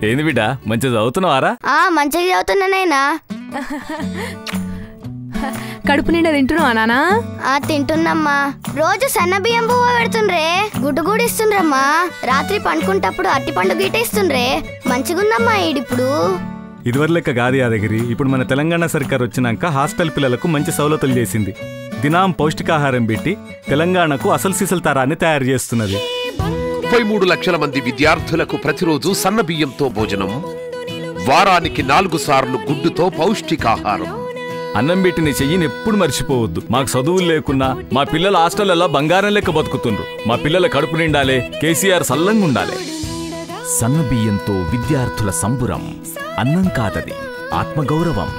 ఏంది బిడ్డ మంచిగా చదువుతున్నావారా? మంచిగా చదువుతున్నానైనా. కడుపు నిండా తింటున్నావా నానా? తింటున్నమ్మా. రోజు సన్న బియ్యం పువ్వు పెడుతుండ్రే, గుడ్డు కూడా ఇస్తుండ్రమ్మా. రాత్రి పండుకుంటప్పుడు అట్టి పండు గీట ఇస్తుండ్రే. మంచిగుందమ్మా ఈడిప్పుడు. ఇదివరకు లెక్క కాదు యాదగిరి. ఇప్పుడు మన తెలంగాణ సర్కార్ వచ్చినాక హాస్టల్ పిల్లలకు మంచి సౌలతులు చేసింది. దినం పౌష్టికాహారం పెట్టి తెలంగాణకు అసలు సిసలు తరాన్ని తయారు చేస్తున్నది. 33 లక్షల మంది విద్యార్థులకు ప్రతిరోజు సన్న బియ్యంతో భోజనం, వారానికి 4 సార్లు గుడ్డుతో పౌష్టికాహారం. అన్నం పెట్టిన చెయ్యిని ఎప్పుడు మర్చిపోవద్దు. మాకు చదువులు లేకున్నా మా పిల్లల హాస్టళ్లలో బంగారం లెక్క బతుకుతుండ్రు. మా పిల్లల కడుపు నిండాలే, కేసీఆర్ సల్లంగా ఉండాలి. సన్న బియ్యంతో విద్యార్థుల సంబురం. అన్నం కాదది, ఆత్మగౌరవం.